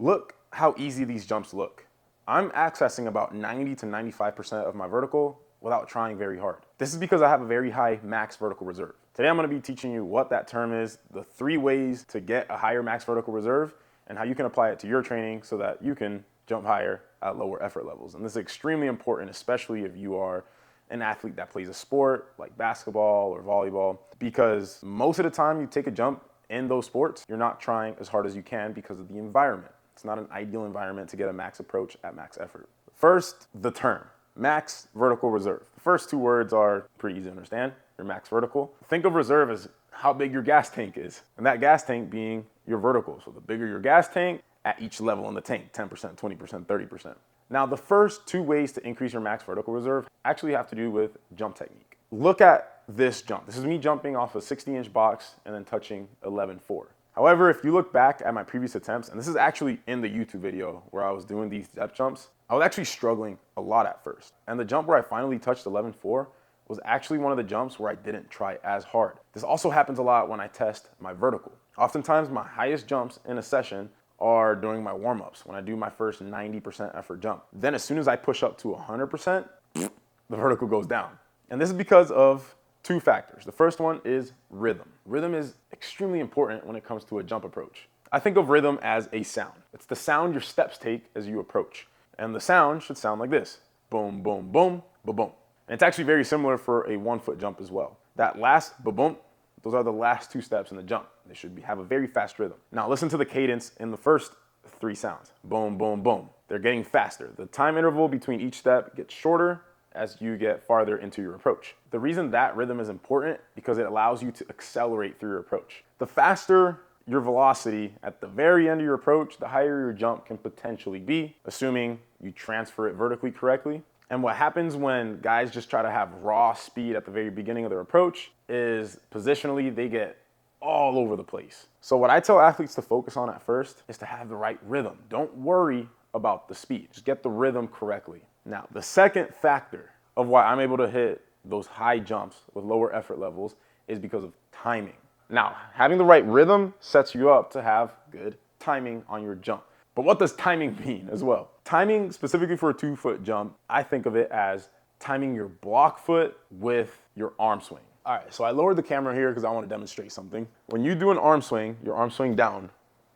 Look how easy these jumps look. I'm accessing about 90 to 95% of my vertical without trying very hard. This is because I have a very high max vertical reserve. Today I'm gonna be teaching you what that term is, the 3 ways to get a higher max vertical reserve, and how you can apply it to your training so that you can jump higher at lower effort levels. And this is extremely important, especially if you are an athlete that plays a sport like basketball or volleyball, because most of the time you take a jump in those sports, you're not trying as hard as you can because of the environment. It's not an ideal environment to get a max approach at max effort. First, the term, max vertical reserve. The first 2 words are pretty easy to understand. Your max vertical. Think of reserve as how big your gas tank is, and that gas tank being your vertical. So the bigger your gas tank at each level in the tank, 10%, 20%, 30%. Now, the first 2 ways to increase your max vertical reserve actually have to do with jump technique. Look at this jump. This is me jumping off a 60-inch box and then touching 11.4. However, if you look back at my previous attempts, and this is actually in the YouTube video where I was doing these depth jumps, I was actually struggling a lot at first. And the jump where I finally touched 11.4 was actually one of the jumps where I didn't try as hard. This also happens a lot when I test my vertical. Oftentimes, my highest jumps in a session are during my warm-ups, when I do my first 90% effort jump. Then as soon as I push up to 100%, the vertical goes down. And this is because of 2 factors. The first one is rhythm. Rhythm is extremely important when it comes to a jump approach. I think of rhythm as a sound. It's the sound your steps take as you approach. And the sound should sound like this. Boom, boom, boom, boom, boom. And it's actually very similar for a 1-foot jump as well. That last boom, boom, those are the last 2 steps in the jump. They should have a very fast rhythm. Now listen to the cadence in the first 3 sounds. Boom, boom, boom. They're getting faster. The time interval between each step gets shorter as you get farther into your approach. The reason that rhythm is important because it allows you to accelerate through your approach. The faster your velocity at the very end of your approach, the higher your jump can potentially be, assuming you transfer it vertically correctly. And what happens when guys just try to have raw speed at the very beginning of their approach is positionally they get all over the place. So what I tell athletes to focus on at first is to have the right rhythm. Don't worry about the speed, just get the rhythm correctly. Now, the second factor of why I'm able to hit those high jumps with lower effort levels is because of timing. Now, having the right rhythm sets you up to have good timing on your jump. But what does timing mean as well? Timing, specifically for a 2-foot jump, I think of it as timing your block foot with your arm swing. All right, so I lowered the camera here because I want to demonstrate something. When you do an arm swing, your arm swing down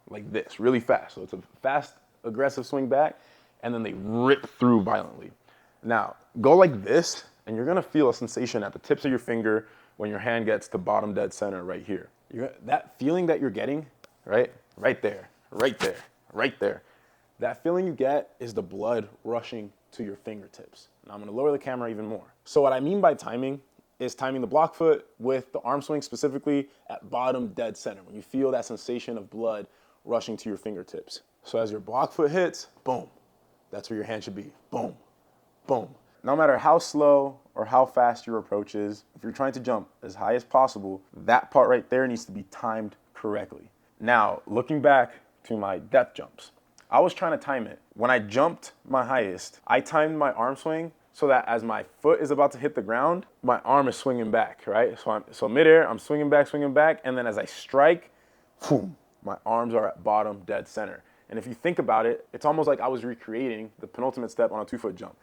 like this, really fast. So it's a fast, aggressive swing back, and then they rip through violently. Now, go like this, and you're gonna feel a sensation at the tips of your finger when your hand gets to bottom dead center right here. That feeling that you're getting, right there, right there, right there. That feeling you get is the blood rushing to your fingertips. Now I'm gonna lower the camera even more. So what I mean by timing is timing the block foot with the arm swing specifically at bottom dead center, when you feel that sensation of blood rushing to your fingertips. So as your block foot hits, boom, that's where your hand should be. Boom, boom. No matter how slow or how fast your approach is, if you're trying to jump as high as possible, that part right there needs to be timed correctly. Now, looking back to my depth jumps, I was trying to time it. When I jumped my highest, I timed my arm swing so that as my foot is about to hit the ground, my arm is swinging back, right? So midair, I'm swinging back, and then as I strike, boom, my arms are at bottom dead center. And if you think about it, it's almost like I was recreating the penultimate step on a 2-foot jump.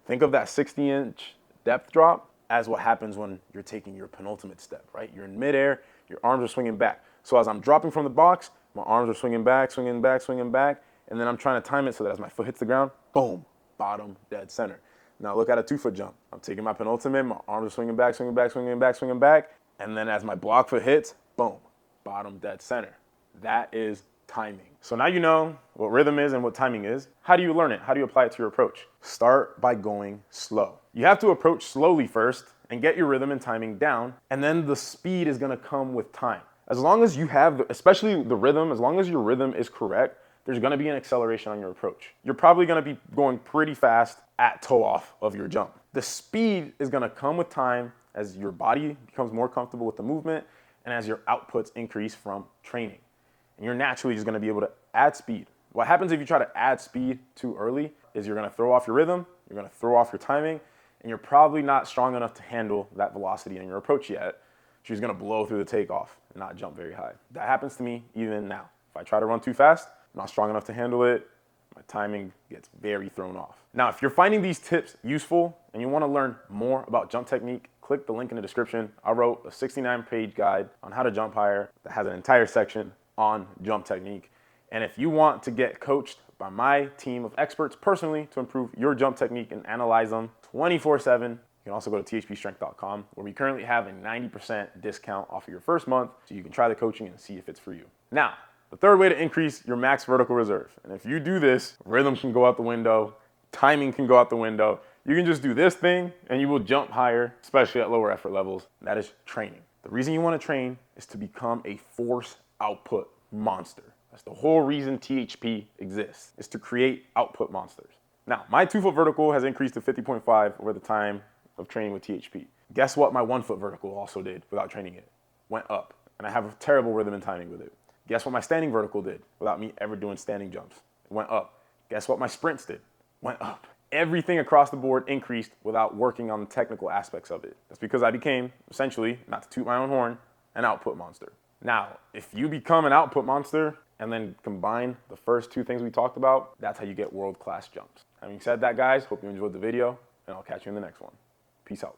Think of that 60-inch depth drop as what happens when you're taking your penultimate step, right? You're in midair, your arms are swinging back. So as I'm dropping from the box, my arms are swinging back, and then I'm trying to time it so that as my foot hits the ground, boom, bottom dead center. Now look at a 2-foot jump. I'm taking my penultimate, my arms are swinging back, and then as my block foot hits, boom, bottom dead center. That is timing. So now you know what rhythm is and what timing is. How do you learn it? How do you apply it to your approach? Start by going slow. You have to approach slowly first and get your rhythm and timing down, and then the speed is gonna come with time. As long as you have, especially the rhythm, as long as your rhythm is correct, there's gonna be an acceleration on your approach. You're probably gonna be going pretty fast at toe off of your jump. The speed is gonna come with time as your body becomes more comfortable with the movement and as your outputs increase from training. And you're naturally just gonna be able to add speed. What happens if you try to add speed too early is you're gonna throw off your rhythm, you're gonna throw off your timing, and you're probably not strong enough to handle that velocity in your approach yet. She's gonna blow through the takeoff and not jump very high. That happens to me even now. If I try to run too fast, I'm not strong enough to handle it. My timing gets very thrown off. Now, if you're finding these tips useful and you want to learn more about jump technique, click the link in the description. I wrote a 69-page guide on how to jump higher that has an entire section on jump technique. And if you want to get coached by my team of experts personally to improve your jump technique and analyze them 24/7, you can also go to THPstrength.com, where we currently have a 90% discount off of your first month, so you can try the coaching and see if it's for you. Now, the third way to increase your max vertical reserve. And if you do this, rhythm can go out the window, timing can go out the window. You can just do this thing and you will jump higher, especially at lower effort levels. That is training. The reason you want to train is to become a force output monster. That's the whole reason THP exists, is to create output monsters. Now, my 2-foot vertical has increased to 50.5 over the time of training with THP. Guess what my 1-foot vertical also did without training it? Went up. And I have a terrible rhythm and timing with it. Guess what my standing vertical did without me ever doing standing jumps? It went up. Guess what my sprints did? Went up. Everything across the board increased without working on the technical aspects of it. That's because I became, essentially, not to toot my own horn, an output monster. Now, if you become an output monster and then combine the first 2 things we talked about, that's how you get world-class jumps. Having said that, guys, hope you enjoyed the video, and I'll catch you in the next one. Peace out.